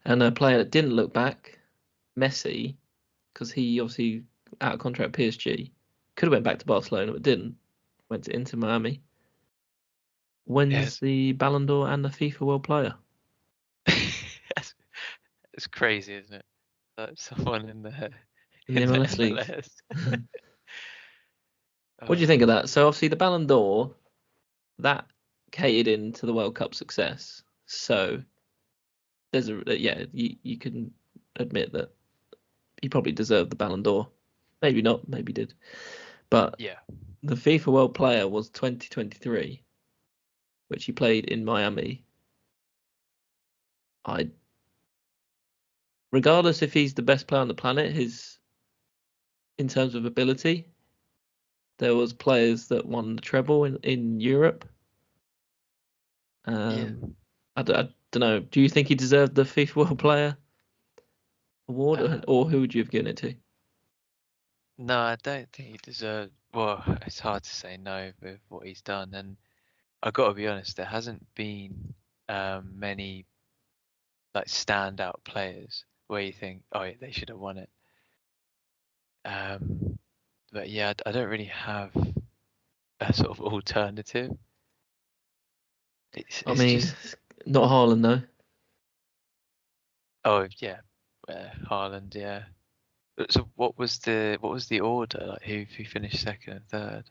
And a player that didn't look back, Messi, because he obviously out of contract at PSG, could have went back to Barcelona but didn't. Went to Inter Miami. Wins Yes. the Ballon d'Or and the FIFA World Player. It's crazy, isn't it? Like someone in the MLS league. MLS. What do you think of that? So obviously the Ballon d'Or, that catered into the World Cup success. So there's you can admit that he probably deserved the Ballon d'Or. Maybe not, maybe did. But Yeah. the FIFA World Player was 2023, which he played in Miami. Regardless if he's the best player on the planet, in terms of ability, there was players that won the treble in Europe. Yeah. I don't know. Do you think he deserved the FIFA World Player award, or who would you have given it to? No, I don't think he deserved. Well, it's hard to say no with what he's done, and I got to be honest, there hasn't been many like standout players where you think, oh yeah, they should have won it. But yeah, I don't really have a sort of alternative. It's just. Not Haaland though. Oh yeah, Haaland, yeah. So what was the order? Like who finished second and third?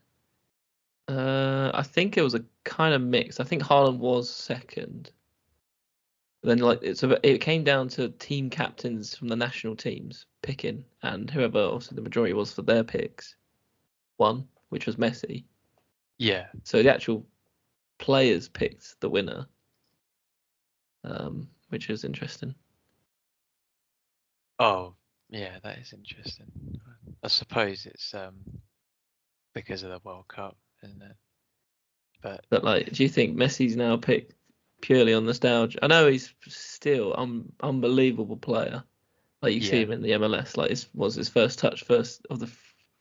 I think it was a kind of mix. I think Haaland was second. Then it came down to team captains from the national teams picking, and whoever obviously the majority was for their picks won, which was Messi. Yeah. So the actual players picked the winner, which is interesting. Oh, yeah, that is interesting. I suppose it's because of the World Cup, isn't it? But like, do you think Messi's now picked purely on nostalgia? I know he's still unbelievable player. Like you see him in the MLS, like it was his first of the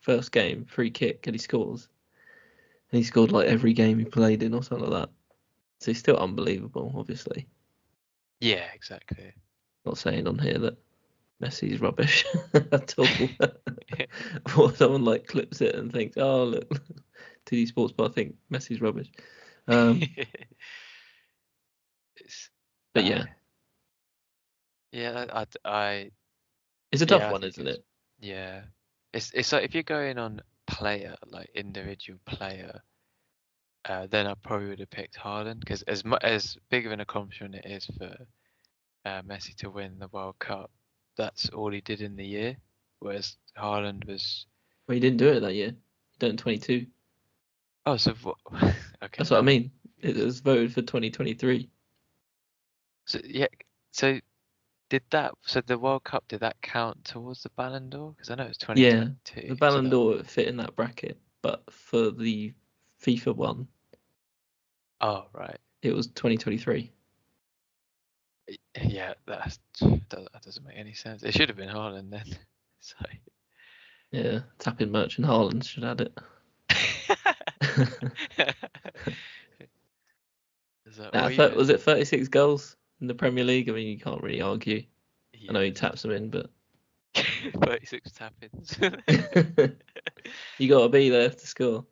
first game, free kick, and he scores. And he scored like every game he played in or something like that. So he's still unbelievable, obviously. yeah, exactly. Not saying on here that Messi's rubbish at all. Or someone like clips it and thinks, oh look, TD Sportsbar think Messi's rubbish. But yeah. Yeah, It's a tough one, isn't it? Yeah. It's like if you're going on player, like individual player, then I probably would have picked Haaland because as big of an accomplishment it is for Messi to win the World Cup, that's all he did in the year, whereas Haaland was. Well, he didn't do it that year. He did it in 22. Oh, so okay. That's what I mean. It was voted for 2023. So yeah, so so the World Cup, did that count towards the Ballon d'Or? Because I know it's 2022. Yeah, the Ballon d'Or fit in that bracket, but for the FIFA one, oh right, it was 2023. Yeah, that doesn't make any sense. It should have been Haaland then. So yeah, tapping merchant Haaland should add it. Was it 36 goals in the Premier League? I mean, you can't really argue. Yeah. I know he taps them in, but 36 tap-ins. You got to be there to score.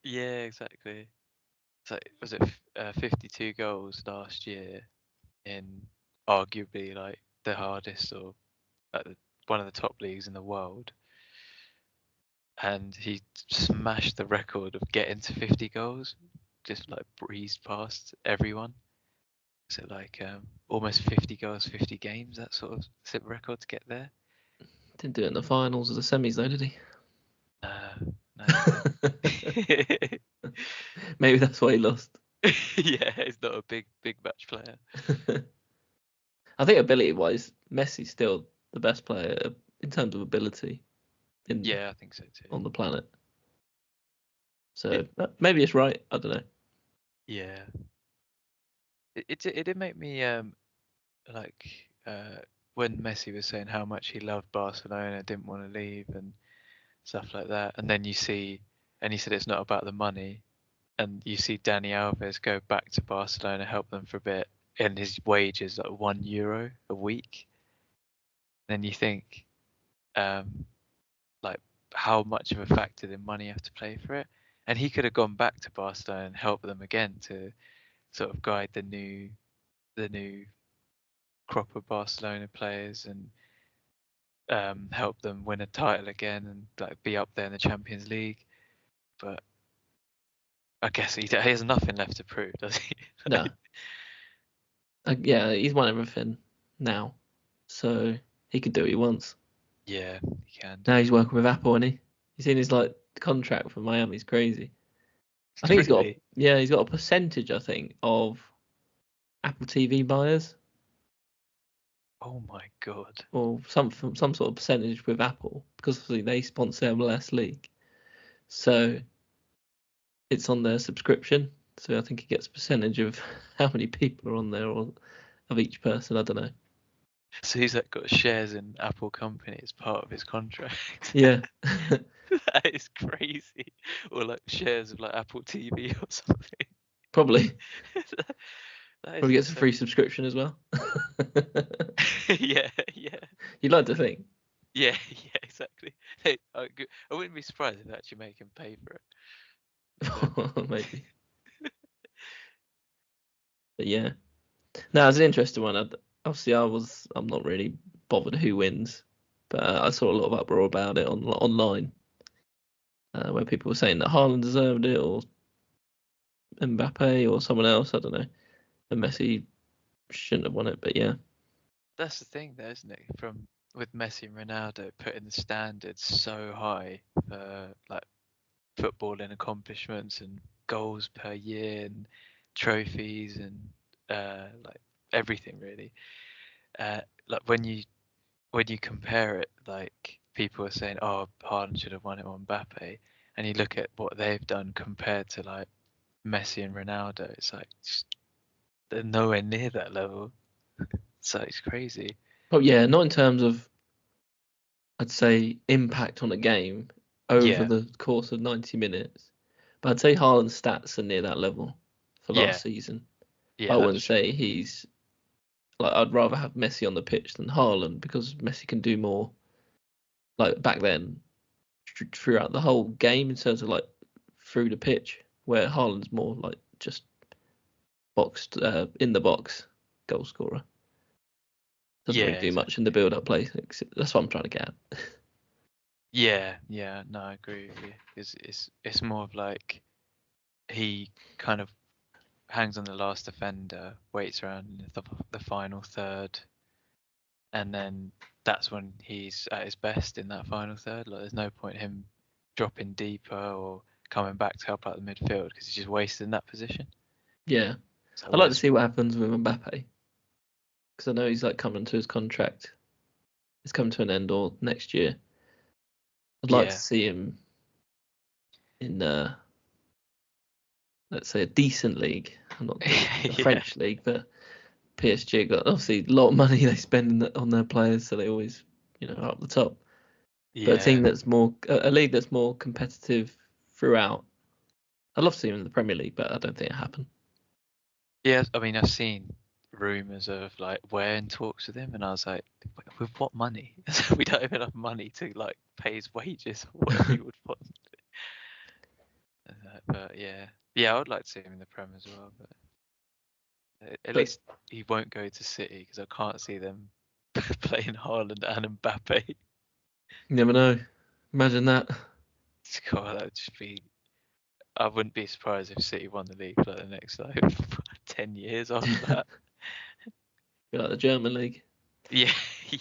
Yeah, exactly. So was it 52 goals last year in arguably like the hardest or one of the top leagues in the world, and he smashed the record of getting to 50 goals, just like breezed past everyone. So like almost 50 goals, 50 games, that sort of record to get there. Didn't do it in the finals or the semis though, did he? No. Maybe that's why he lost. Yeah, he's not a big match player. I think ability-wise, Messi's still the best player in terms of ability. Yeah, I think so too. On the planet. So maybe it's right. I don't know. Yeah. It did make me when Messi was saying how much he loved Barcelona, didn't want to leave and stuff like that, and then you see, and he said it's not about the money, and you see Dani Alves go back to Barcelona, help them for a bit, and his wage is like €1 a week. Then you think, like how much of a factor did money have to play for it? And he could have gone back to Barcelona and helped them again to sort of guide the new crop of Barcelona players and help them win a title again and like be up there in the Champions League. But I guess he has nothing left to prove, does he? No. Yeah, he's won everything now, so he could do what he wants. Yeah, he can. Now he's working with Apple, isn't he? He's seen his like contract for Miami's crazy. I think Really? he's got a percentage, I think, of Apple TV buyers, Oh my god. or some sort of percentage with Apple, because obviously they sponsor MLS League, so it's on their subscription. So I think he gets a percentage of how many people are on there, or of each person. I don't know. So he's like got shares in Apple company as part of his contract. Yeah. That is crazy. Or like shares of like Apple TV or something. Probably. That is Probably gets a insane. free subscription as well. Yeah. You'd like to think. Yeah, exactly. Hey, I wouldn't be surprised if they actually make him pay for it. Maybe. But yeah. No, it's an interesting one. Obviously, I'm not really bothered who wins, but I saw a lot of uproar about it online, where people were saying that Haaland deserved it, or Mbappé, or someone else. I don't know. And Messi shouldn't have won it, but yeah. That's the thing, though, isn't it? With Messi and Ronaldo putting the standards so high for like footballing accomplishments and goals per year and trophies and like everything really. Like when you compare it, like people are saying, "Oh, Haaland should have won it on Mbappe," and you look at what they've done compared to like Messi and Ronaldo, it's like they're nowhere near that level. So it's crazy. But yeah, not in terms of, I'd say, impact on a game over Yeah, the course of 90 minutes. But I'd say Haaland's stats are near that level for yeah, last season. yeah. But I That's wouldn't true. say he's like, I'd rather have Messi on the pitch than Haaland, because Messi can do more. Like back then, throughout the whole game in terms of like through the pitch, where Haaland's more like just boxed in the box goal scorer. Doesn't really Yeah, do much in the exactly. build-up play. That's what I'm trying to get at. Yeah, no, I agree with you. It's more of like he kind of hangs on the last defender, waits around in the final third, and then that's when he's at his best in that final third. Like, there's no point him dropping deeper or coming back to help out the midfield because he's just wasted in that position. Yeah, So I'd like to see what happens with Mbappe, because I know he's like coming to his contract. It's coming to an end or next year. I'd like to yeah, see him in let's say a decent league. I'm not the yeah, French league, but PSG got obviously a lot of money they spend on their players, so they always, are up the top. But a yeah, team that's more a league that's more competitive throughout. I'd love to see him in the Premier League, but I don't think it'll happen. yeah. I mean, I've seen rumors of like we're in talks with him, and I was like, with what money? We don't have enough money to like pay his wages or whatever you would want. But yeah, I would like to see him in the Prem as well. But at But least he won't go to City because I can't see them playing Haaland and Mbappe. you never know. Imagine that. God, that would just be. I wouldn't be surprised if City won the league for like the next like 10 years after that. Be like the German league. Yeah,